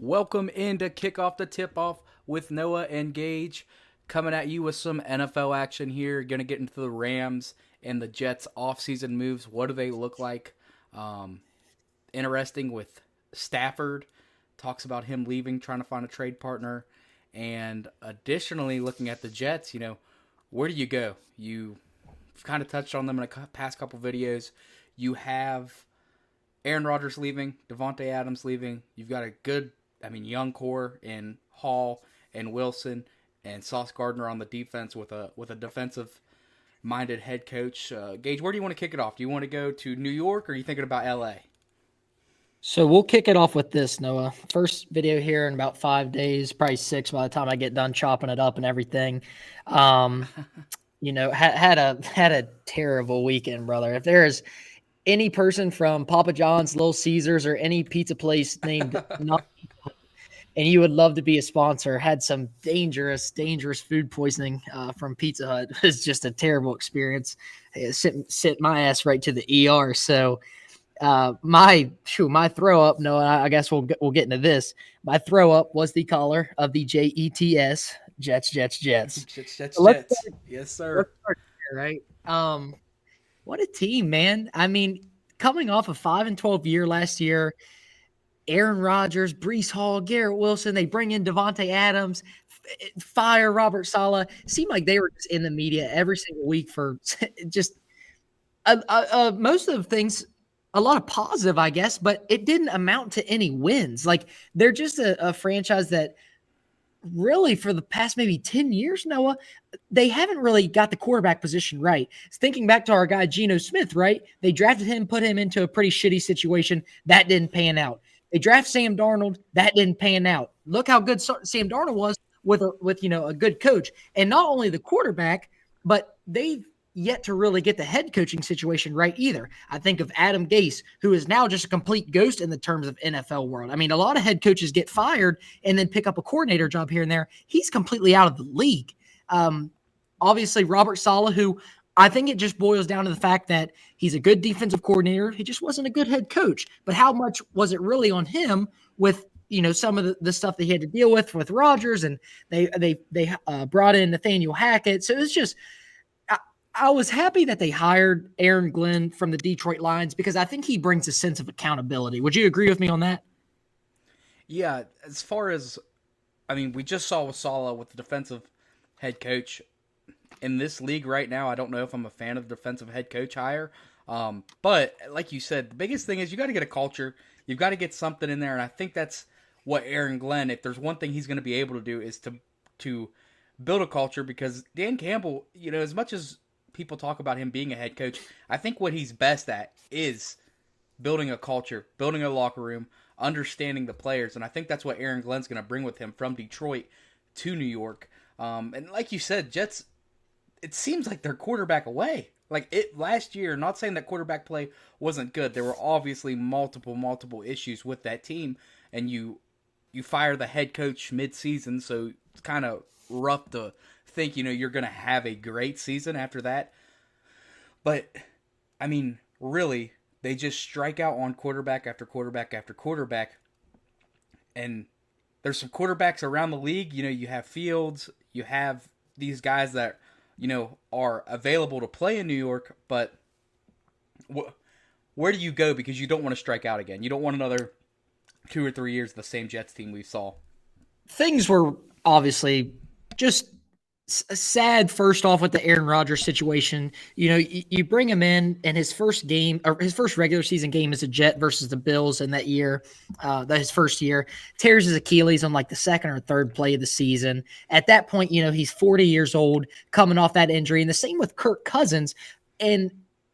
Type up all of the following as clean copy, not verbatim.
Welcome in to kick off the tip off with Noah and Gage, coming at you with some NFL action here. Going to get into the Rams and the Jets offseason moves. What do they look like? Um, Interesting with Stafford. Talks about him leaving, trying to find a trade partner. And additionally, looking at the Jets, where do you go? You've kind of touched on them in the past couple videos. You have Aaron Rodgers leaving, Devontae Adams leaving. You've got a good, young core in Hall and Wilson and Sauce Gardner on the defense with a defensive minded head coach. Gage, where do you want to kick it off? Do you want to go to New York or are you thinking about LA? So we'll kick it off with this, Noah. First video here in about 5 days, probably 6 by the time I get done chopping it up and everything. Had a terrible weekend, brother. If there is any person from Papa John's, Little Caesars, or any pizza place named not, and you would love to be a sponsor, had some dangerous food poisoning from Pizza Hut. It was just a terrible experience. It sent my ass right to the ER. So my throw up. No, I guess we'll get into this. My throw up was the collar of the Jets. Jets. So let's Yes, sir. start there, right? What a team, man. I mean, coming off a 5-12 year last year, Aaron Rodgers, Breece Hall, Garrett Wilson, they bring in Devontae Adams, fire Robert Saleh. Seemed like they were just in the media every single week for just most of the things, a lot of positive, I guess, but it didn't amount to any wins. Like they're just a franchise that really for the past maybe 10 years, Noah, they haven't really got the quarterback position right. Thinking back to our guy, Geno Smith, right? They drafted him, put him into a pretty shitty situation. That didn't pan out. They draft Sam Darnold. That didn't pan out. Look how good Sam Darnold was with a good coach. And not only the quarterback, but they've yet to really get the head coaching situation right either. I think of Adam Gase, who is now just a complete ghost in the terms of NFL world. I mean, a lot of head coaches get fired and then pick up a coordinator job here and there. He's completely out of the league. Obviously, Robert Saleh, who I think it just boils down to the fact that he's a good defensive coordinator. He just wasn't a good head coach. But how much was it really on him with some of the stuff that he had to deal with Rodgers, and they brought in Nathaniel Hackett. So it's just I was happy that they hired Aaron Glenn from the Detroit Lions because I think he brings a sense of accountability. Would you agree with me on that? Yeah, as far as we just saw with Saleh with the defensive head coach in this league right now. I don't know if I'm a fan of defensive head coach hire, but like you said, the biggest thing is you got to get a culture. You've got to get something in there, and I think that's what Aaron Glenn. If there's one thing he's going to be able to do is to build a culture because Dan Campbell, as much as people talk about him being a head coach, I think what he's best at is building a culture, building a locker room, understanding the players, and I think that's what Aaron Glenn's going to bring with him from Detroit to New York. And like you said, Jets, it seems like they're quarterback away. Like it last year, not saying that quarterback play wasn't good. There were obviously multiple issues with that team, and you fire the head coach mid-season, so it's kind of rough to think you're going to have a great season after that. But really, they just strike out on quarterback after quarterback after quarterback. And there's some quarterbacks around the league. You have Fields, you have these guys that are available to play in New York, but where do you go because you don't want to strike out again? You don't want another 2 or 3 years of the same Jets team we saw. Things were obviously just sad first off with the Aaron Rodgers situation. You bring him in his first game or his first regular season game as a Jet versus the Bills in that year, his first year, tears his Achilles on like the second or third play of the season. At that point, he's 40 years old coming off that injury, and the same with Kirk Cousins. And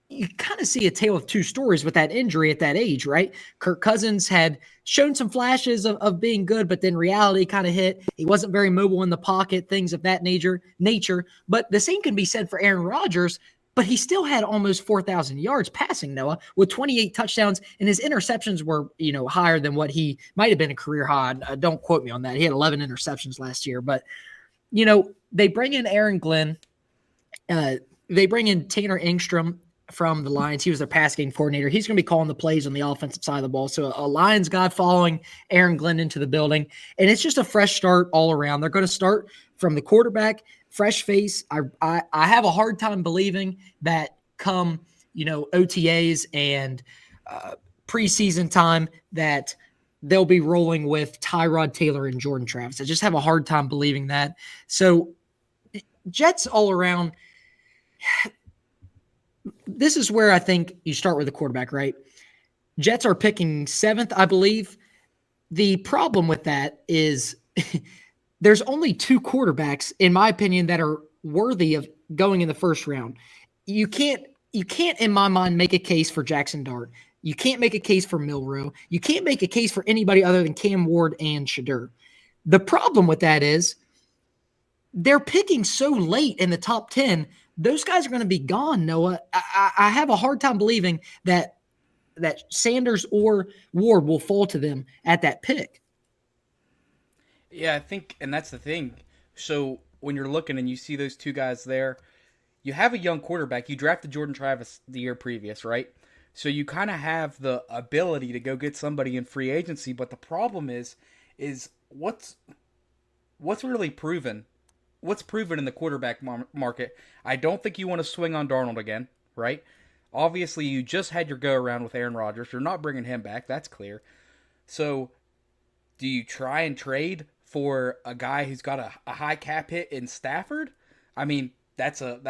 you kind of see a tale of two stories with that injury at that age, right? Kirk Cousins had shown some flashes of being good, but then reality kind of hit. He wasn't very mobile in the pocket, things of that nature. But the same can be said for Aaron Rodgers, but he still had almost 4,000 yards passing, Noah, with 28 touchdowns, and his interceptions were, higher than what he might have been a career high. Don't quote me on that. He had 11 interceptions last year, but, they bring in Aaron Glenn. They bring in Tanner Engstrom from the Lions. He was their pass game coordinator. He's going to be calling the plays on the offensive side of the ball. So a Lions guy following Aaron Glenn into the building. And it's just a fresh start all around. They're going to start from the quarterback, fresh face. I have a hard time believing that come, OTAs and preseason time that they'll be rolling with Tyrod Taylor and Jordan Travis. I just have a hard time believing that. So Jets all around, this is where I think you start with the quarterback, right? Jets are picking 7th, I believe. The problem with that is there's only 2 quarterbacks, in my opinion, that are worthy of going in the first round. You can't, in my mind, make a case for Jackson Dart. You can't make a case for Milroe. You can't make a case for anybody other than Cam Ward and Shadur. The problem with that is they're picking so late in the top 10. Those guys are going to be gone, Noah. I have a hard time believing that Sanders or Ward will fall to them at that pick. Yeah, I think, and that's the thing. So when you're looking and you see those 2 guys there, you have a young quarterback. You drafted Jordan Travis the year previous, right? So you kind of have the ability to go get somebody in free agency, but the problem is what's really proven? What's proven in the quarterback market? I don't think you want to swing on Darnold again, right? Obviously, you just had your go around with Aaron Rodgers. You're not bringing him back. That's clear. So do you try and trade for a guy who's got a high cap hit in Stafford? I mean, that's a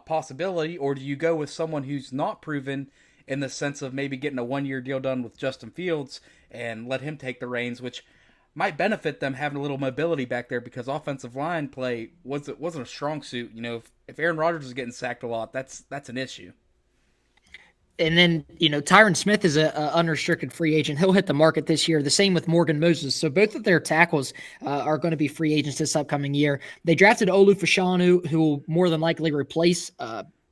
possibility. Or do you go with someone who's not proven in the sense of maybe getting a 1-year deal done with Justin Fields and let him take the reins, which might benefit them having a little mobility back there because offensive line play wasn't a strong suit. If Aaron Rodgers is getting sacked a lot, that's an issue. And then, Tyron Smith is a unrestricted free agent. He'll hit the market this year. The same with Morgan Moses. So both of their tackles are going to be free agents this upcoming year. They drafted Olu Fashanu, who will more than likely replace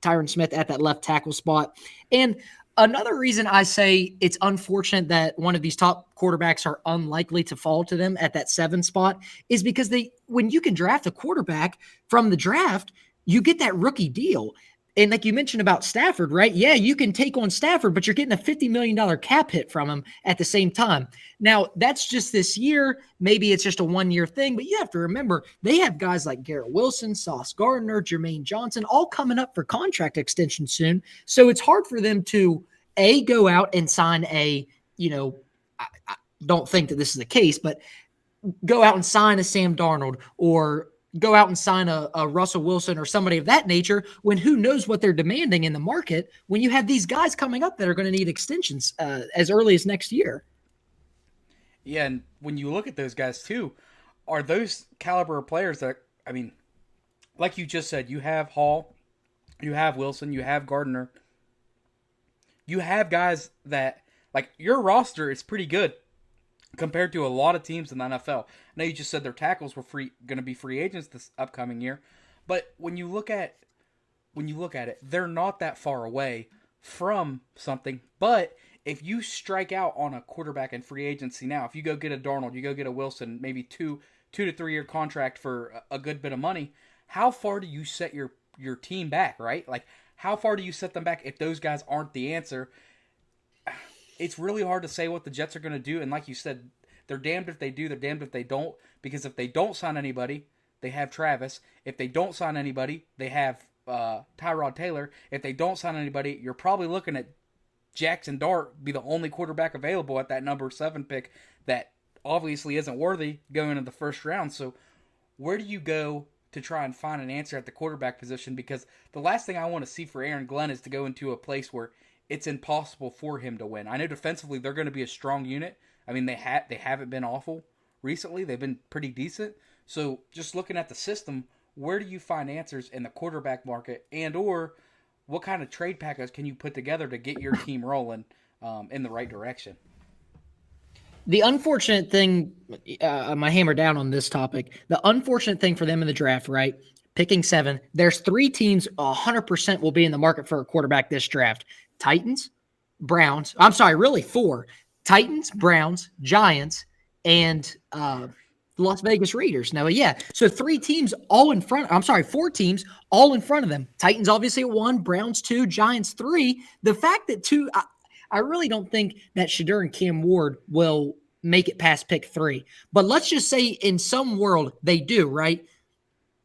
Tyron Smith at that left tackle spot. And another reason I say it's unfortunate that one of these top quarterbacks are unlikely to fall to them at that 7 spot is because when you can draft a quarterback from the draft, you get that rookie deal. And like you mentioned about Stafford, right? Yeah, you can take on Stafford, but you're getting a $50 million cap hit from him at the same time. Now, that's just this year. Maybe it's just a 1-year thing, but you have to remember they have guys like Garrett Wilson, Sauce Gardner, Jermaine Johnson, all coming up for contract extension soon. So it's hard for them to, go out and sign I don't think that this is the case, but go out and sign a Sam Darnold or go out and sign a Russell Wilson or somebody of that nature when who knows what they're demanding in the market when you have these guys coming up that are going to need extensions as early as next year. Yeah, and when you look at those guys too, are those caliber of players that, I mean, like you just said, you have Hall, you have Wilson, you have Gardner. You have guys that, like, your roster is pretty good compared to a lot of teams in the NFL. I know you just said their tackles were going to be free agents this upcoming year, but when you look at it, they're not that far away from something. But if you strike out on a quarterback in free agency now, if you go get a Darnold, you go get a Wilson, maybe 2 to 3 year contract for a good bit of money, how far do you set your team back, right? Like, how far do you set them back if those guys aren't the answer? It's really hard to say what the Jets are going to do. And like you said, they're damned if they do, they're damned if they don't. Because if they don't sign anybody, they have Travis. If they don't sign anybody, they have Tyrod Taylor. If they don't sign anybody, you're probably looking at Jackson Dart be the only quarterback available at that number 7 pick that obviously isn't worthy going into the first round. So where do you go to try and find an answer at the quarterback position? Because the last thing I want to see for Aaron Glenn is to go into a place where it's impossible for him to win. I know defensively they're going to be a strong unit. I mean, they haven't been awful recently. They've been pretty decent. So just looking at the system, where do you find answers in the quarterback market, and or what kind of trade package can you put together to get your team rolling in the right direction? The unfortunate thing, I'm going to hammer down on this topic. The unfortunate thing for them in the draft, right? Picking 7, there's 3 teams 100% will be in the market for a quarterback this draft. Titans, Browns. I'm sorry, really 4. Titans, Browns, Giants, and The Las Vegas Raiders. Now, yeah. So 4 teams all in front of them. Titans obviously at 1, Browns 2, Giants 3. The fact that I really don't think that Shedeur and Cam Ward will make it past pick 3. But let's just say in some world they do, right?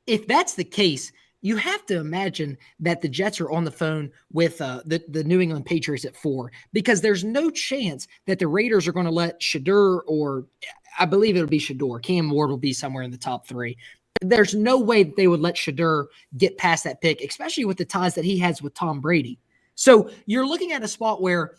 If that's the case, you have to imagine that the Jets are on the phone with the New England Patriots at 4, because there's no chance that the Raiders are going to let Shedeur, or I believe it'll be Shedeur. Cam Ward will be somewhere in the top 3. There's no way that they would let Shedeur get past that pick, especially with the ties that he has with Tom Brady. So you're looking at a spot where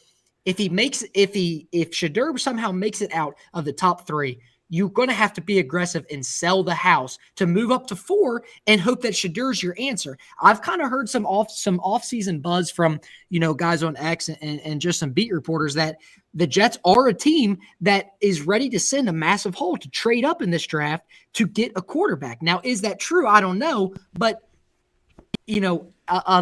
if Shedeur somehow makes it out of the top 3, you're going to have to be aggressive and sell the house to move up to 4 and hope that Shadeur's your answer. I've kind of heard some off-season buzz from, guys on X and just some beat reporters that the Jets are a team that is ready to send a massive haul to trade up in this draft to get a quarterback. Now, is that true? I don't know, but a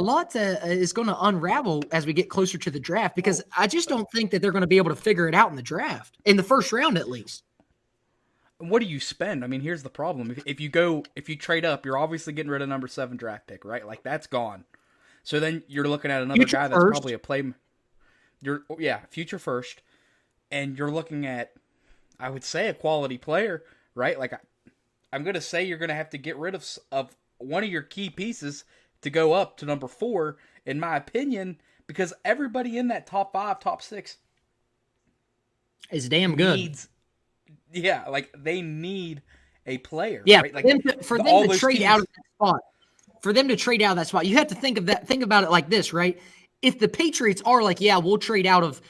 lot is going to unravel as we get closer to the draft, because I just don't think that they're going to be able to figure it out in the draft, in the first round at least. What do you spend? I mean, here's the problem. If you trade up, you're obviously getting rid of number 7 draft pick, right? Like, that's gone. So then you're looking at another guy that's probably a play. Future first. And you're looking at, I would say, a quality player, right? Like, I'm going to say you're going to have to get rid of one of your key pieces to go up to number 4, in my opinion, because everybody in that top 5, top 6 is damn good. They need a player. Yeah, right? Like, for them to trade out of that spot. For them to trade out of that spot, you have to think about it like this, right? If the Patriots are like, yeah, we'll trade out of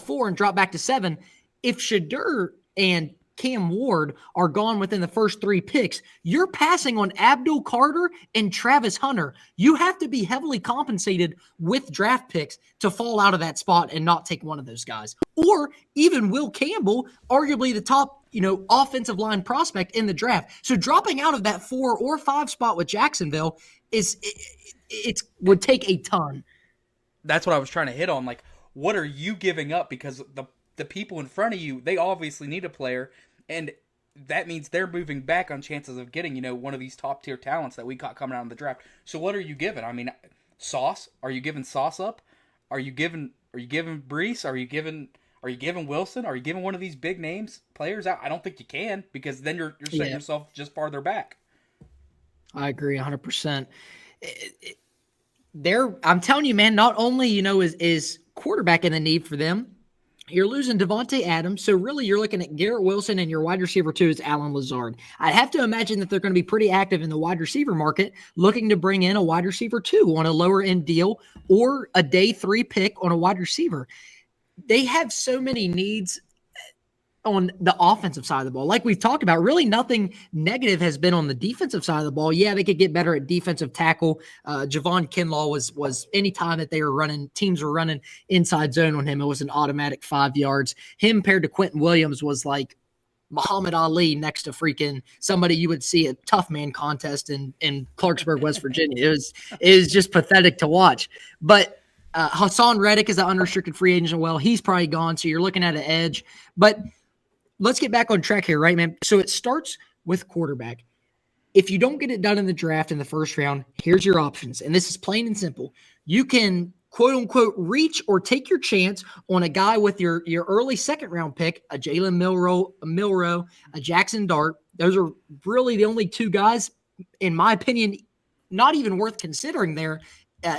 4 and drop back to 7. If Shedeur and Cam Ward are gone within the first 3 picks, you're passing on Abdul Carter and Travis Hunter. You have to be heavily compensated with draft picks to fall out of that spot and not take one of those guys. Or even Will Campbell, arguably the top, offensive line prospect in the draft. So dropping out of that 4 or 5 spot with Jacksonville it would take a ton. That's what I was trying to hit on. Like, what are you giving up? Because the people in front of you, they obviously need a player. And that means they're moving back on chances of getting, one of these top tier talents that we got coming out in the draft. So what are you giving? I mean, Sauce? Are you giving Sauce up? Are you giving Brees? Are you giving Wilson? Are you giving one of these big names players out? I don't think you can, because then you're setting yourself just farther back. I agree 100%. I'm telling you, man, not only, is quarterback in the need for them, you're losing Davante Adams, so really you're looking at Garrett Wilson, and your wide receiver 2 is Allen Lazard. I'd have to imagine that they're going to be pretty active in the wide receiver market, looking to bring in a wide receiver 2 on a lower end deal, or a day 3 pick on a wide receiver. They have so many needs on the offensive side of the ball. Like we've talked about, really nothing negative has been on the defensive side of the ball. Yeah, they could get better at defensive tackle. Javon Kinlaw was any time that teams were running inside zone on him, it was an automatic 5 yards. Him paired to Quentin Williams was like Muhammad Ali next to freaking somebody you would see a tough man contest in Clarksburg, West Virginia. It was just pathetic to watch. But Hassan Reddick is an unrestricted free agent as well. He's probably gone, so you're looking at an edge. But let's get back on track here, right, man? So it starts with quarterback. If you don't get it done in the draft in the first round, here's your options. And this is plain and simple. You can, quote unquote, reach or take your chance on a guy with your early second round pick, a Jalen Milroe, a Jackson Dart. Those are really the only 2 guys, in my opinion, not even worth considering there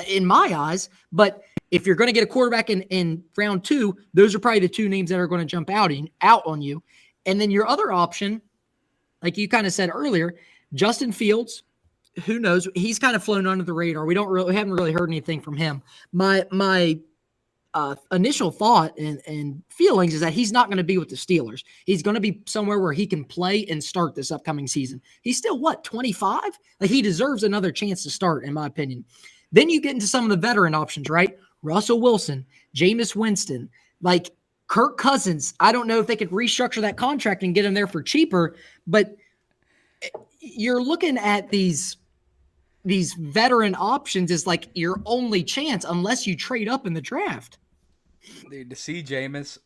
in my eyes. But if you're going to get a quarterback in round 2, those are probably the 2 names that are going to jump out on you. And then your other option, like you kind of said earlier, Justin Fields, who knows? He's kind of flown under the radar. We haven't really heard anything from him. My initial thought and feelings is that he's not going to be with the Steelers. He's going to be somewhere where he can play and start this upcoming season. He's still 25? Like, he deserves another chance to start, in my opinion. Then you get into some of the veteran options, right? Russell Wilson, Jameis Winston, like Kirk Cousins. I don't know if they could restructure that contract and get him there for cheaper, but you're looking at these veteran options as like your only chance unless you trade up in the draft. Dude, to see Jameis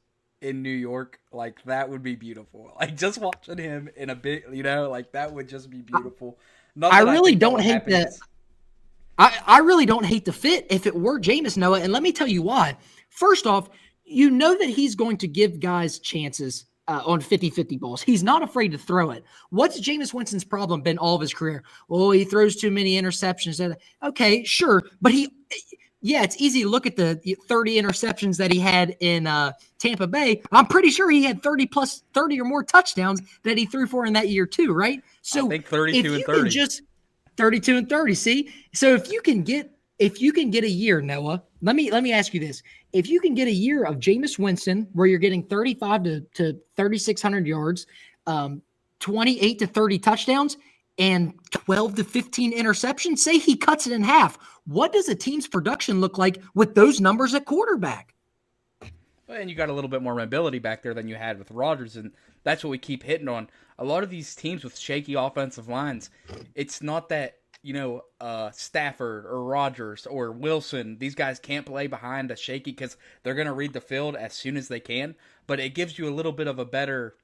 in New York, like that would be beautiful. Like just watching him in a big, like that would just be beautiful. Not I that I really think that don't would hate happen the because I really don't hate the fit if it were Jameis Noah, and let me tell you why. First off, you know that he's going to give guys chances on 50-50 balls. He's not afraid to throw it. What's Jameis Winston's problem been all of his career? Well, he throws too many interceptions. Okay, sure, but yeah, it's easy to look at the 30 interceptions that he had in Tampa Bay. I'm pretty sure he had 30 or more touchdowns that he threw for in that year too, right? I So think 32 if and you can 30. just 32 and 30, see? So if you can get a year, Noah, let me ask you this. If you can get a year of Jameis Winston where you're getting 35 to 3,600 yards, 28 to 30 touchdowns, and 12 to 15 interceptions, say he cuts it in half. What does a team's production look like with those numbers at quarterback? And you got a little bit more mobility back there than you had with Rodgers, and that's what we keep hitting on. A lot of these teams with shaky offensive lines, it's not that Stafford or Rodgers or Wilson, these guys can't play behind a shaky because they're going to read the field as soon as they can. But it gives you a little bit of a better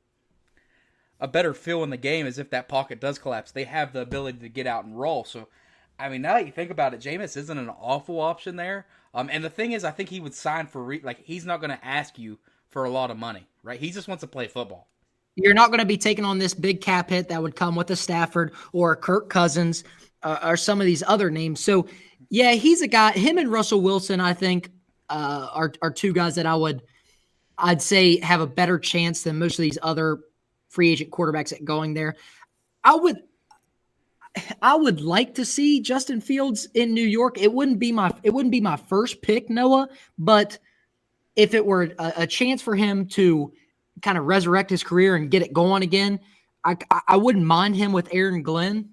feel in the game as if that pocket does collapse. They have the ability to get out and roll. So, I mean, now that you think about it, Jameis isn't an awful option there. And the thing is, I think he would sign for he's not going to ask you for a lot of money, right? He just wants to play football. You're not going to be taking on this big cap hit that would come with a Stafford or a Kirk Cousins or some of these other names. So, yeah, he's a guy. Him and Russell Wilson, I think, are two guys that I'd say have a better chance than most of these other free agent quarterbacks at going there. I would like to see Justin Fields in New York. It wouldn't be my first pick, Noah, but if it were a chance for him to kind of resurrect his career and get it going again, I wouldn't mind him with Aaron Glenn.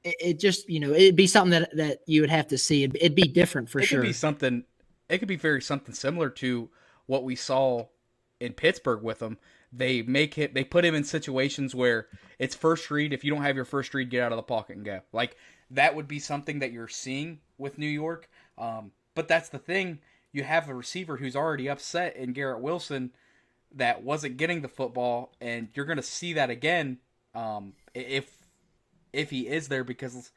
It just, it'd be something that you would have to see. It'd be different for It could sure. be something. It could be very something similar to what we saw in Pittsburgh with him. They put him in situations where it's first read. If you don't have your first read, get out of the pocket and go. Like that would be something that you're seeing with New York. But that's the thing. You have a receiver who's already upset in Garrett Wilson that wasn't getting the football, and you're going to see that again if he is there because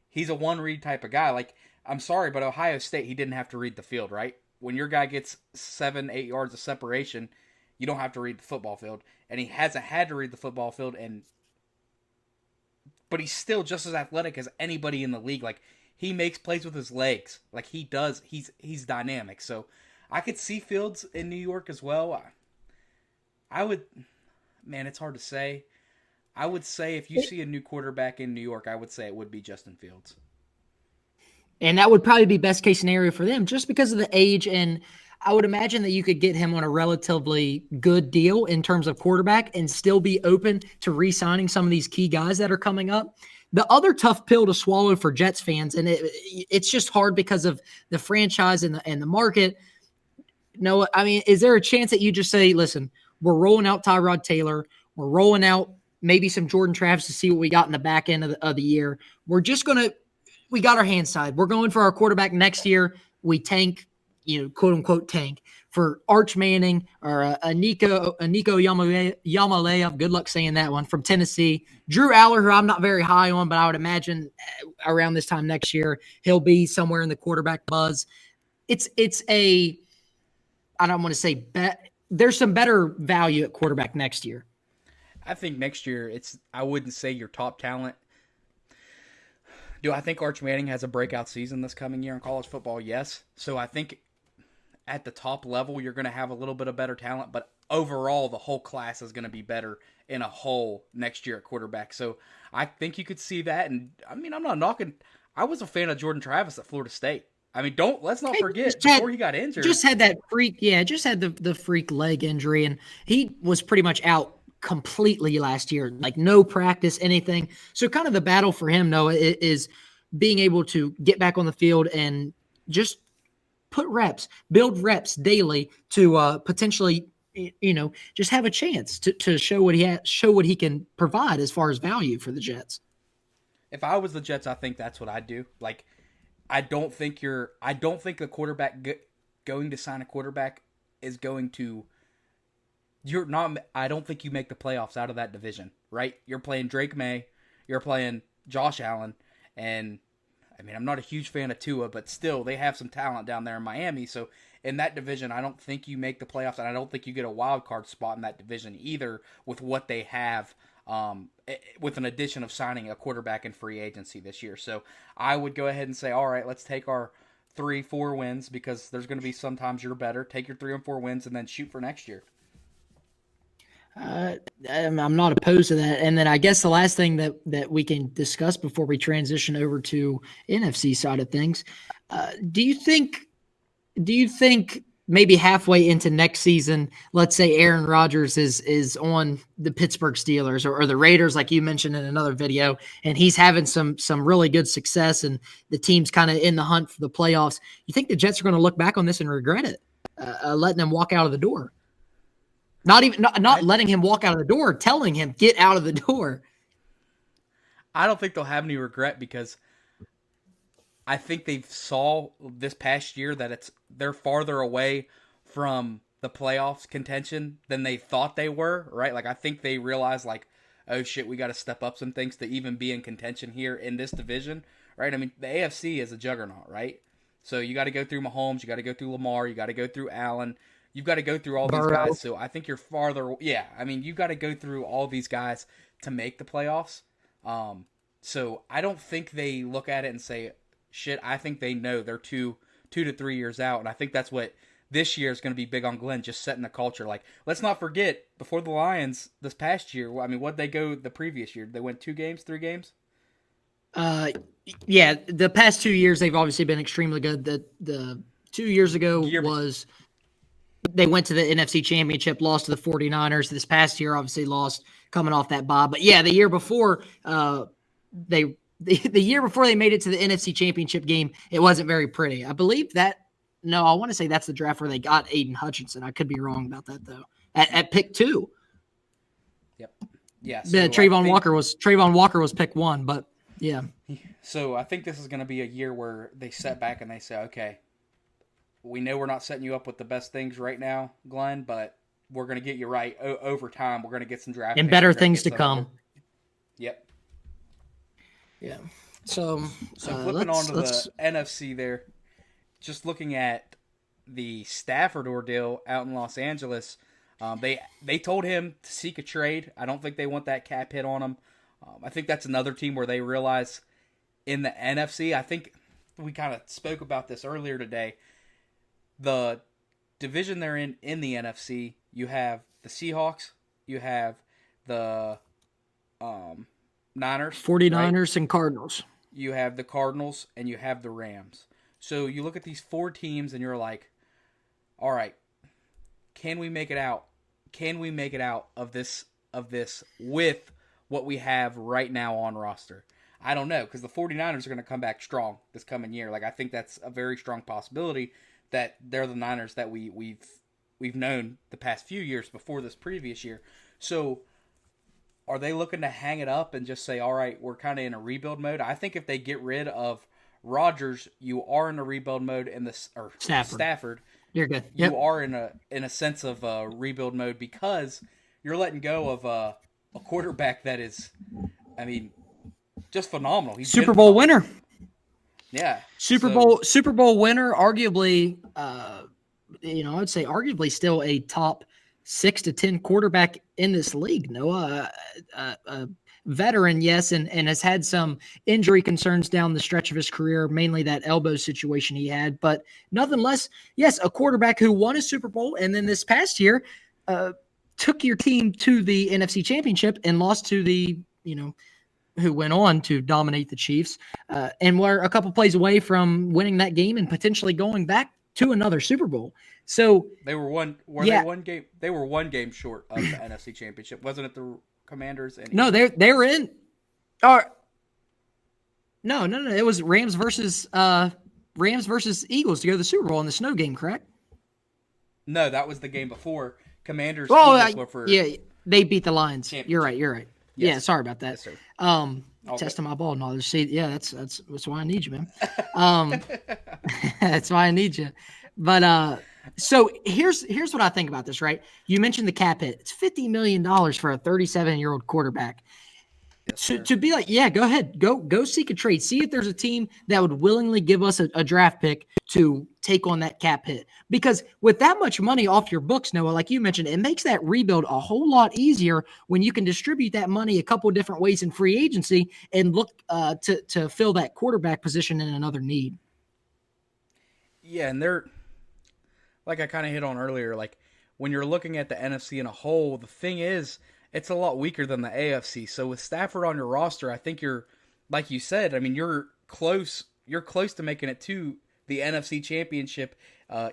he's a one read type of guy. Like I'm sorry, but Ohio State he didn't have to read the field, right? When your guy gets 7-8 yards of separation, you don't have to read the football field, and he hasn't had to read the football field, but he's still just as athletic as anybody in the league. Like he makes plays with his legs, like he does. He's dynamic. So I could see Fields in New York as well. I would, man, it's hard to say. I would say if you see a new quarterback in New York, I would say it would be Justin Fields. And that would probably be best case scenario for them just because of the age. And I would imagine that you could get him on a relatively good deal in terms of quarterback and still be open to re-signing some of these key guys that are coming up. The other tough pill to swallow for Jets fans, and it's just hard because of the franchise and the market. No, I mean, is there a chance that you just say, listen, we're rolling out Tyrod Taylor, we're rolling out maybe some Jordan Travis to see what we got in the back end of the year. We got our hands tied. We're going for our quarterback next year. We tank, quote unquote tank for Arch Manning or a Nico Yamalea. Good luck saying that one from Tennessee. Drew Aller, who I'm not very high on, but I would imagine around this time next year, he'll be somewhere in the quarterback buzz. I don't want to say bet. There's some better value at quarterback next year. I think next year I wouldn't say your top talent. Do I think Arch Manning has a breakout season this coming year in college football? Yes. So I think at the top level, you're going to have a little bit of better talent, but overall, the whole class is going to be better in a whole next year at quarterback. So I think you could see that. And I mean, I'm not knocking. I was a fan of Jordan Travis at Florida State. I mean, let's not forget before he got injured. Just had that freak, just had the freak leg injury, and he was pretty much out completely last year, like no practice, anything. So kind of the battle for him, Noah, is being able to get back on the field and just build reps daily to potentially, just have a chance to show what he can provide as far as value for the Jets. If I was the Jets, I think that's what I'd do. Like, I don't think a quarterback going to sign a quarterback is going to you're not. I don't think you make the playoffs out of that division, right? You're playing Drake May, you're playing Josh Allen, and I mean, I'm not a huge fan of Tua, but still, they have some talent down there in Miami. So in that division, I don't think you make the playoffs, and I don't think you get a wild card spot in that division either with what they have. With an addition of signing a quarterback in free agency this year. So I would go ahead and say, all right, let's take our 3-4 wins, because there's going to be sometimes you're better. Take your 3 and 4 wins and then shoot for next year. I'm not opposed to that. And then I guess the last thing that we can discuss before we transition over to NFC side of things, do you think maybe halfway into next season, let's say Aaron Rodgers is on the Pittsburgh Steelers or the Raiders, like you mentioned in another video, and he's having some really good success, and the team's kind of in the hunt for the playoffs? You think the Jets are going to look back on this and regret it, letting him walk out of the door? Not letting him walk out of the door, telling him get out of the door. I don't think they'll have any regret, because I think they saw this past year that they're farther away from the playoffs contention than they thought they were, right? Like, I think they realized, like, oh shit, we got to step up some things to even be in contention here in this division, right? I mean, the AFC is a juggernaut, right? So you got to go through Mahomes, you got to go through Lamar, you got to go through Allen, you've got to go through all these guys. So I think you're farther. Yeah, I mean, you've got to go through all these guys to make the playoffs. So I don't think they look at it and say, shit, I think they know they're 2 to 3 years out. And I think that's what this year is going to be big on Glenn, just setting the culture. Like, let's not forget, before the Lions this past year, I mean, what'd they go the previous year? They went 2 games, 3 games? Yeah, the past 2 years, they've obviously been extremely good. The 2 years ago was they went to the NFC Championship, lost to the 49ers. This past year, obviously lost coming off that bye. But yeah, the year before, the year before they made it to the NFC Championship game, it wasn't very pretty. I believe that. No, I want to say that's the draft where they got Aiden Hutchinson. I could be wrong about that though. At pick 2. Yep. Yeah. So Trayvon Walker was pick 1, but yeah. So I think this is going to be a year where they set back and they say, okay, we know we're not setting you up with the best things right now, Glenn, but we're going to get you right over time. We're going to get some draft and better things to come. Yep. Yeah. So flipping on to the NFC there, just looking at the Stafford ordeal out in Los Angeles, they told him to seek a trade. I don't think they want that cap hit on him. I think that's another team where they realize in the NFC, I think we kind of spoke about this earlier today, the division they're in the NFC, you have the Seahawks, you have the Niners, 49ers, right? and Cardinals. You have the Cardinals, and you have the Rams. So you look at these 4 teams, and you're like, all right, can we make it out? Can we make it out of this with what we have right now on roster? I don't know, because the 49ers are going to come back strong this coming year. Like, I think that's a very strong possibility that they're the Niners that we've known the past few years before this previous year. So are they looking to hang it up and just say, all right, we're kind of in a rebuild mode? I think if they get rid of Rodgers, you are in a rebuild mode Stafford. You're good. Yep. You are in a sense of rebuild mode, because you're letting go of a quarterback that is, I mean, just phenomenal. He's Super Bowl winner. Yeah. Super Bowl winner, arguably, I would say arguably still a top 6 to 10 quarterback in this league. Noah, a veteran, yes, and has had some injury concerns down the stretch of his career, mainly that elbow situation he had. But nothing less, yes, a quarterback who won a Super Bowl, and then this past year took your team to the NFC Championship and lost to the, who went on to dominate the Chiefs, and were a couple plays away from winning that game and potentially going back to another Super Bowl. So they were They were one game short of the NFC Championship, wasn't it? The Commanders and no, they were in. Or no, it was Rams versus Eagles to go to the Super Bowl in the snow game, correct? No, that was the game before. Commanders. They beat the Lions. You're right. Yes. Yeah, sorry about that. Yes, testing my ball knowledge. See, yeah, that's why I need you, man. That's why I need you. But So here's what I think about this, right? You mentioned the cap hit. It's $50 million for a 37-year-old quarterback. Yes, To, sir. to be like, yeah, go ahead. Go seek a trade. See if there's a team that would willingly give us a draft pick to take on that cap hit. Because with that much money off your books, Noah, like you mentioned, it makes that rebuild a whole lot easier when you can distribute that money a couple of different ways in free agency and look to fill that quarterback position in another need. Yeah, and they're like I kind of hit on earlier. Like when you're looking at the NFC in a whole, the thing is, it's a lot weaker than the AFC. So with Stafford on your roster, I think you're, like you said, I mean you're close. You're close to making it to the NFC Championship.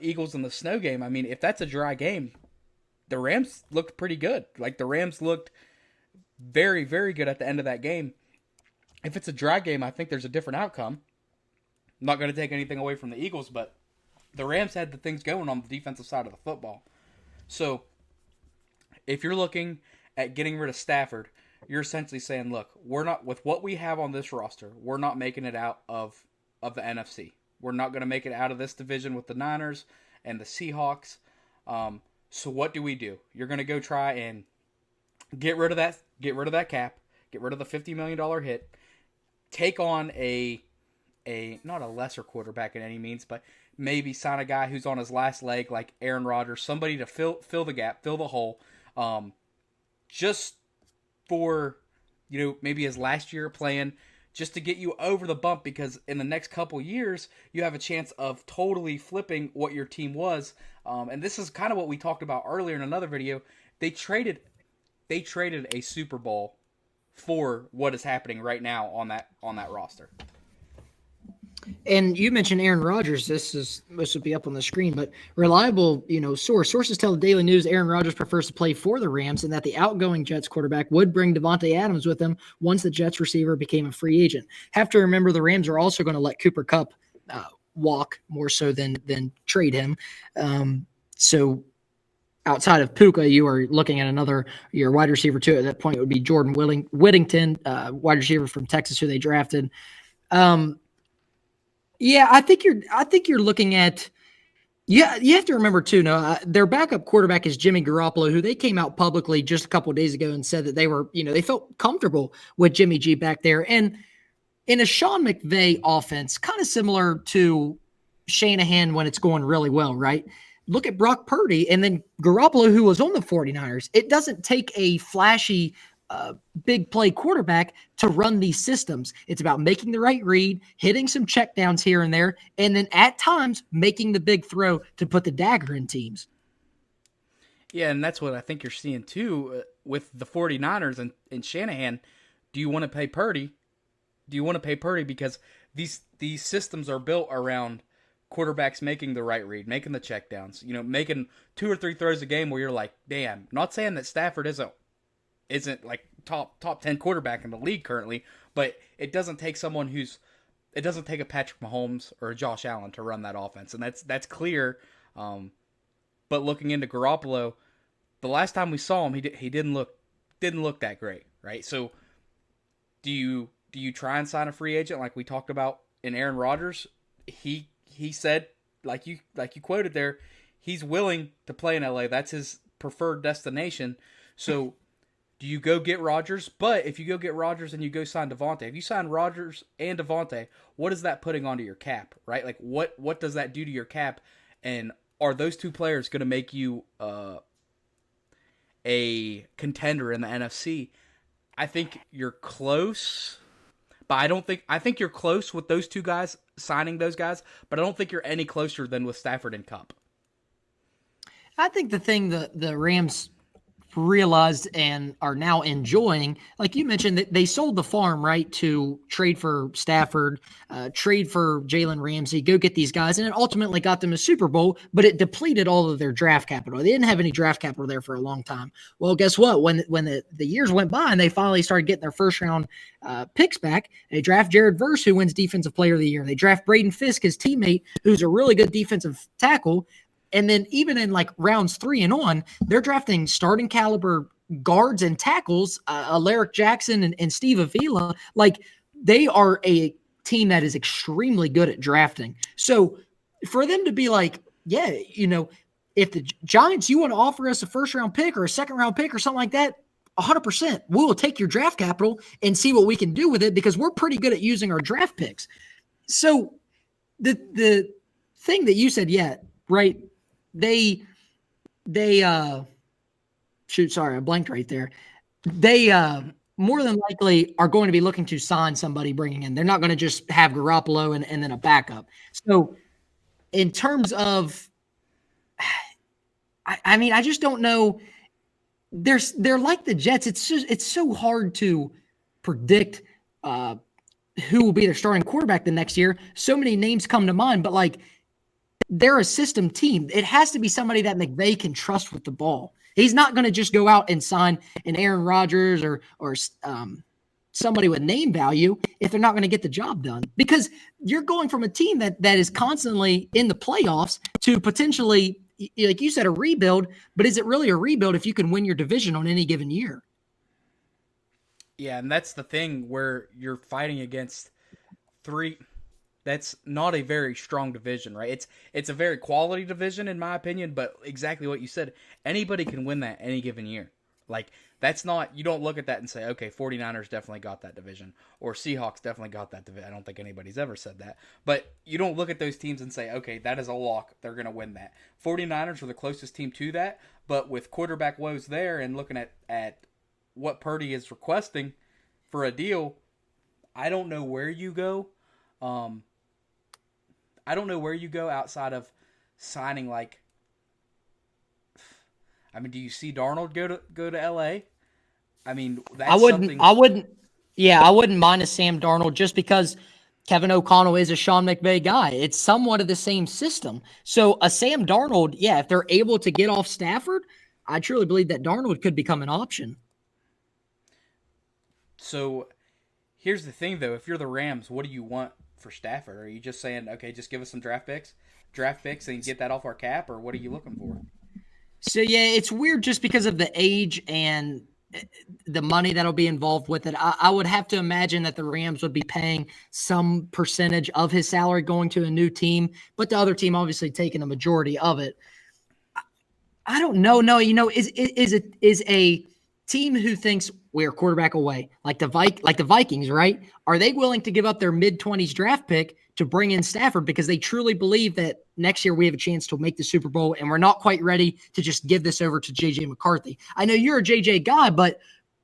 Eagles in the snow game. I mean, if that's a dry game, the Rams looked pretty good. Like the Rams looked very, very good at the end of that game. If it's a dry game, I think there's a different outcome. I'm not going to take anything away from the Eagles, but the Rams had the things going on the defensive side of the football. So if you're looking at getting rid of Stafford, you're essentially saying, look, we're not, with what we have on this roster, we're not making it out of the NFC. We're not going to make it out of this division with the Niners and the Seahawks. So what do? You're going to go try and get rid of that cap, get rid of the $50 million hit, take on a not a lesser quarterback in any means, but maybe sign a guy who's on his last leg like Aaron Rodgers, somebody to fill the gap, fill the hole, just for maybe his last year playing, just to get you over the bump, because in the next couple years you have a chance of totally flipping what your team was. And this is kind of what we talked about earlier in another video. They traded a Super Bowl for what is happening right now on that roster. And you mentioned Aaron Rodgers. This will be up on the screen, but reliable, sources tell the Daily News Aaron Rodgers prefers to play for the Rams, and that the outgoing Jets quarterback would bring Davante Adams with him once the Jets receiver became a free agent. Have to remember the Rams are also going to let Cooper Kupp walk more so than trade him. So outside of Puka, you are looking at your wide receiver too. At that point, it would be Jordan Whittington, wide receiver from Texas, who they drafted. Yeah, I think you're looking at. Yeah, you have to remember too. No, their backup quarterback is Jimmy Garoppolo, who they came out publicly just a couple of days ago and said that they felt comfortable with Jimmy G back there. And in a Sean McVay offense, kind of similar to Shanahan when it's going really well, right? Look at Brock Purdy and then Garoppolo, who was on the 49ers. It doesn't take a flashy big play quarterback to run these systems. It's about making the right read, hitting some checkdowns here and there, and then at times making the big throw to put the dagger in teams. Yeah, and that's what I think you're seeing too with the 49ers and Shanahan. Do you want to pay Purdy? Do you want to pay Purdy because these systems are built around quarterbacks making the right read, making the checkdowns, making 2 or 3 throws a game where you're like, damn. Not saying that Stafford isn't like top 10 quarterback in the league currently, but it doesn't take a Patrick Mahomes or a Josh Allen to run that offense, and that's clear. But looking into Garoppolo, the last time we saw him, he didn't look that great, right? So do you try and sign a free agent like we talked about in Aaron Rodgers? He said, like you quoted there, he's willing to play in LA. That's his preferred destination. So do you go get Rodgers? But if you go get Rodgers and you go sign Davante, if you sign Rodgers and Davante, what is that putting onto your cap, right? Like what does that do to your cap? And are those two players going to make you a contender in the NFC? I think you're close, but I think you're close with those two guys, signing those guys, but I don't think you're any closer than with Stafford and Kupp. I think the thing the Rams realized and are now enjoying, like you mentioned, that they sold the farm, right, to trade for Stafford, trade for Jalen Ramsey, go get these guys, and it ultimately got them a Super Bowl, but it depleted all of their draft capital. They didn't have any draft capital there for a long time. Well, guess what? When the years went by and they finally started getting their first round picks back, they draft Jared Verse, who wins Defensive Player of the Year. They draft Braden Fisk, his teammate, who's a really good defensive tackle. And then even in like rounds 3 and on, they're drafting starting caliber guards and tackles, Alaric Jackson and Steve Avila. Like they are a team that is extremely good at drafting. So for them to be like, yeah, if the Giants, you want to offer us a first round pick or a second round pick or something like that, 100%. We will take your draft capital and see what we can do with it because we're pretty good at using our draft picks. So the thing that you said, yeah, right. They shoot, sorry, I blanked right there. They more than likely are going to be looking to sign somebody bringing in. They're not going to just have Garoppolo and then a backup. So in terms of, I mean, I just don't know. They're like the Jets. It's so hard to predict who will be their starting quarterback the next year. So many names come to mind, but like they're a system team. It has to be somebody that McVay can trust with the ball. He's not going to just go out and sign an Aaron Rodgers or somebody with name value if they're not going to get the job done. Because you're going from a team that is constantly in the playoffs to potentially, like you said, a rebuild. But is it really a rebuild if you can win your division on any given year? Yeah, and that's the thing where you're fighting against three. That's not a very strong division, right? It's a very quality division in my opinion, but exactly what you said, anybody can win that any given year. Like that's not, you don't look at that and say, okay, 49ers definitely got that division or Seahawks definitely got that division. I don't think anybody's ever said that. But you don't look at those teams and say, okay, that is a lock. They're going to win that. 49ers are the closest team to that, but with quarterback woes there and looking at what Purdy is requesting for a deal, I don't know where you go. I don't know where you go outside of signing like. I mean, do you see Darnold go to LA? I mean, that's something. I wouldn't. Yeah, I wouldn't mind a Sam Darnold just because Kevin O'Connell is a Sean McVay guy. It's somewhat of the same system. So a Sam Darnold, yeah, if they're able to get off Stafford, I truly believe that Darnold could become an option. So here's the thing, though. If you're the Rams, what do you want for Stafford? Are you just saying, okay, just give us some draft picks, and get that off our cap, or what are you looking for? So yeah, it's weird just because of the age and the money that'll be involved with it. I would have to imagine that the Rams would be paying some percentage of his salary going to a new team, but the other team obviously taking a majority of it. I don't know. No, is a team who thinks we're quarterback away, like the Vikings, right? Are they willing to give up their mid-20s draft pick to bring in Stafford because they truly believe that next year we have a chance to make the Super Bowl and we're not quite ready to just give this over to JJ McCarthy? I know you're a JJ guy, but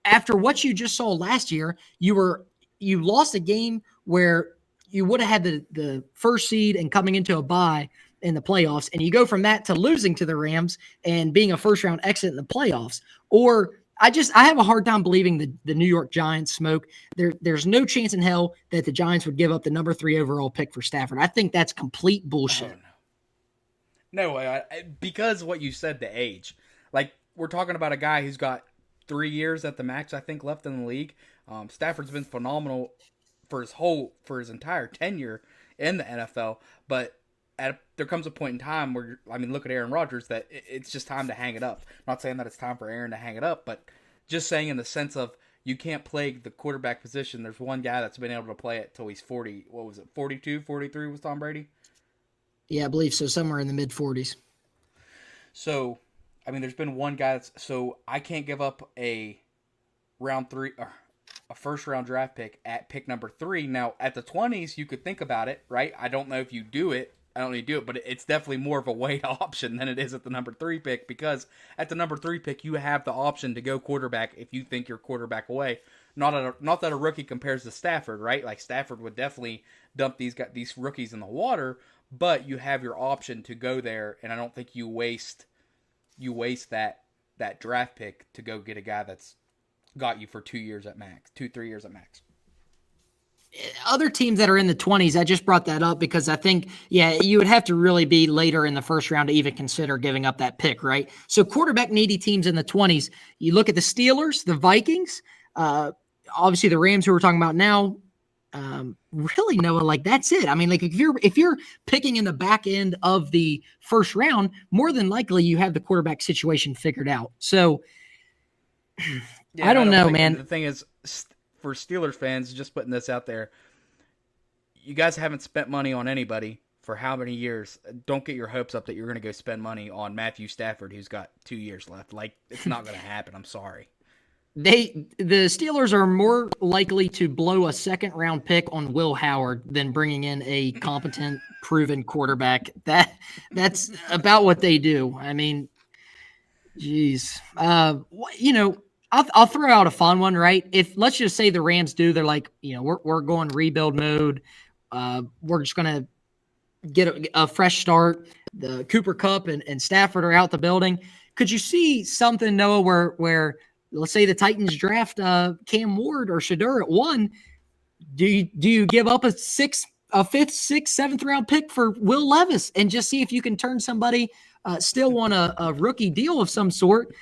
after what you just saw last year, you lost a game where you would have had the first seed and coming into a bye in the playoffs, and you go from that to losing to the Rams and being a first round exit in the playoffs. Or I have a hard time believing the New York Giants smoke. There's no chance in hell that the Giants would give up the number 3 overall pick for Stafford. I think that's complete bullshit. Oh, no way. Because what you said, the age. Like, we're talking about a guy who's got 3 years at the max, I think, left in the league. Stafford's been phenomenal for his entire tenure in the NFL, but there comes a point in time where, look at Aaron Rodgers, that it's just time to hang it up. Not saying that it's time for Aaron to hang it up, but just saying in the sense of you can't play the quarterback position. There's one guy that's been able to play it till he's 40. What was it, 42, 43 was Tom Brady? Yeah, I believe so, somewhere in the mid-40s. So, there's been one guy so I can't give up a round 3 or a first round draft pick at pick number 3. Now, at the 20s, you could think about it, right? I don't know if you do it. I don't need to do it, but it's definitely more of a weight option than it is at the number 3 pick, because at the number 3 pick, you have the option to go quarterback if you think you're quarterback away. Not that a rookie compares to Stafford, right? Like, Stafford would definitely dump these rookies in the water, but you have your option to go there, and I don't think you waste that draft pick to go get a guy that's got you for 2 years at max, 3 years at max. Other teams that are in the 20s, I just brought that up because I think, yeah, you would have to really be later in the first round to even consider giving up that pick, right? So quarterback needy teams in the 20s, you look at the Steelers, the Vikings, obviously the Rams who we're talking about now, really, Noah, like that's it. Like if you're picking in the back end of the first round, more than likely you have the quarterback situation figured out. So yeah, I don't know, man. The thing is, for Steelers fans, just putting this out there, you guys haven't spent money on anybody for how many years. Don't get your hopes up that you're going to go spend money on Matthew Stafford, who's got 2 years left. Like, it's not going to happen. I'm sorry. The Steelers are more likely to blow a second round pick on Will Howard than bringing in a competent, proven quarterback. That's about what they do. I mean, geez, I'll throw out a fun one, right? If let's just say the Rams do, they're like, we're going rebuild mode. We're just gonna get a fresh start. The Cooper Kupp and Stafford are out the building. Could you see something, Noah, where let's say the Titans draft Cam Ward or Shedeur at 1? Do you give up a fifth, sixth, seventh round pick for Will Levis and just see if you can turn somebody still on a rookie deal of some sort?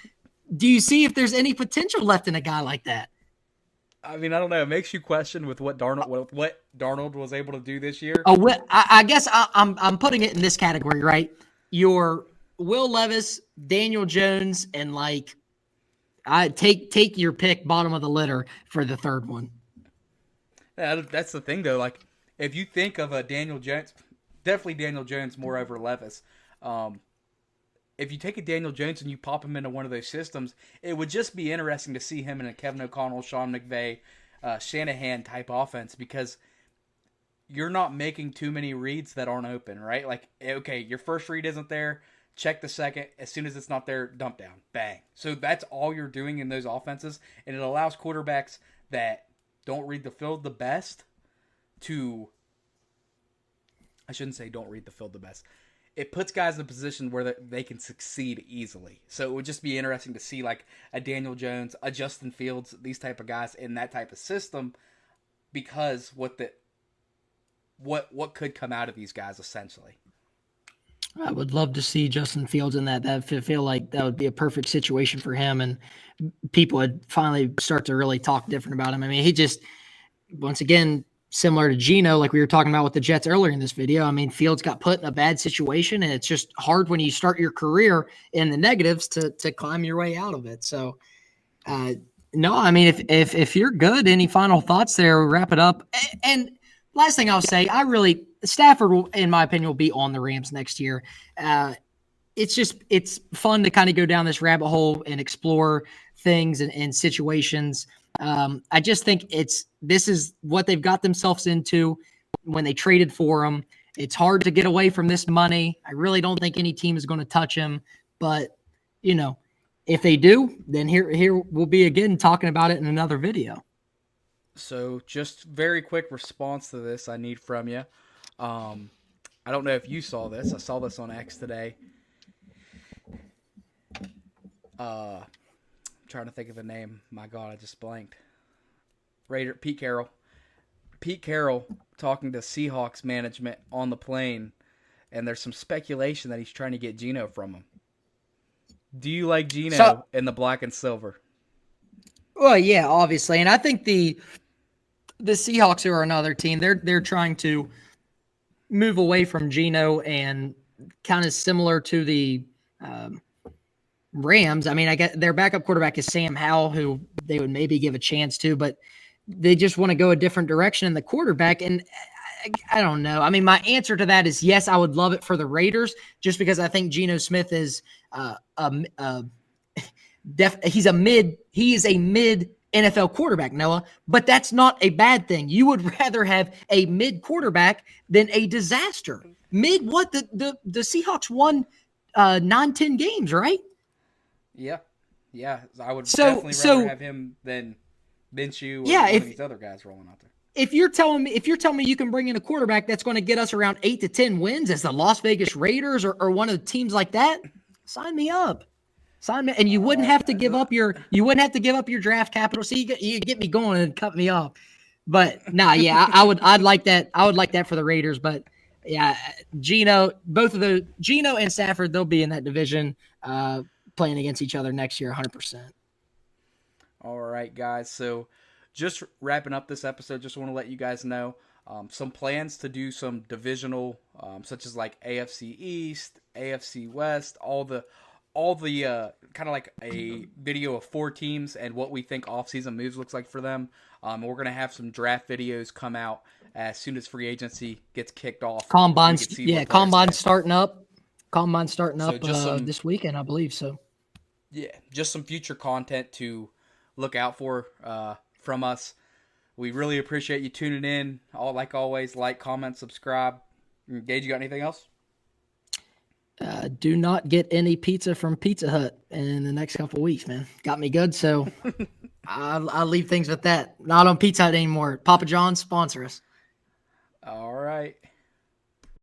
Do you see if there's any potential left in a guy like that? I mean, I don't know. It makes you question with what Darnold was able to do this year. Oh, I guess I'm putting it in this category, right? Your Will Levis, Daniel Jones, and I take your pick, bottom of the litter for the third one. Yeah, that's the thing, though. Like, if you think of a Daniel Jones, definitely Daniel Jones more over Levis. If you take a Daniel Jones and you pop him into one of those systems, it would just be interesting to see him in a Kevin O'Connell, Sean McVay, Shanahan type offense, because you're not making too many reads that aren't open, right? Like, okay, your first read isn't there, check the second. As soon as it's not there, dump down, bang. So that's all you're doing in those offenses, and it allows quarterbacks that don't read the field the best to, I shouldn't say don't read the field the best. It puts guys in a position where they can succeed easily. So it would just be interesting to see like a Daniel Jones, a Justin Fields, these type of guys in that type of system, because what could come out of these guys essentially. I would love to see Justin Fields in that. That feel like that would be a perfect situation for him, and people would finally start to really talk different about him. I mean, he just, once again, similar to Geno, like we were talking about with the Jets earlier in this video. I mean, Fields got put in a bad situation, and it's just hard when you start your career in the negatives to climb your way out of it. So, no, I mean, if you're good, any final thoughts there? We'll wrap it up. And last thing I'll say, Stafford will, in my opinion, will be on the Rams next year. It's fun to kind of go down this rabbit hole and explore things and situations. I just think this is what they've got themselves into when they traded for him. It's hard to get away from this money. I really don't think any team is going to touch him, but if they do, then here we'll be again talking about it in another video. So just very quick response to this I need from you. I don't know if you saw this. I saw this on X today. Trying to think of the name. My God, I just blanked. Pete Carroll talking to Seahawks management on the plane, and there's some speculation that he's trying to get Geno from him. Do you like Geno in the black and silver? Well, yeah, obviously, and I think the Seahawks, who are another team, they're trying to move away from Geno, and kind of similar to the Rams. I mean, I get their backup quarterback is Sam Howell, who they would maybe give a chance to, but they just want to go a different direction in the quarterback. And I don't know. I mean, my answer to that is yes, I would love it for the Raiders, just because I think Geno Smith is he is a mid NFL quarterback, Noah, but that's not a bad thing. You would rather have a mid quarterback than a disaster. Mid what? The Seahawks won 9-10 games, right? Yeah. I would definitely rather have him than Minshew or one of these other guys rolling out there. If you're telling me you can bring in a quarterback that's going to get us around 8 to 10 wins as the Las Vegas Raiders or one of the teams like that, sign me up. And you wouldn't have to give up your draft capital. So you get me going and cut me off. But I'd like that. I would like that for the Raiders. But yeah, Geno and Stafford, they'll be in that division playing against each other next year 100%. All right, guys. So just wrapping up this episode, just want to let you guys know some plans to do some divisional, such as like AFC East, AFC West, all the kind of like a video of 4 teams and what we think offseason moves looks like for them. We're going to have some draft videos come out as soon as free agency gets kicked off. We Combine's can see yeah, what players combine's have. starting up. Combine's starting So up just some this weekend, I believe. So just some future content to look out for from us. We really appreciate you tuning in. Like always, like, comment, subscribe. Gage, you got anything else? do not get any pizza from Pizza Hut in the next couple of weeks, man. Got me good, so I'll leave things with that. Not on Pizza Hut anymore. Papa John's sponsor us. All right.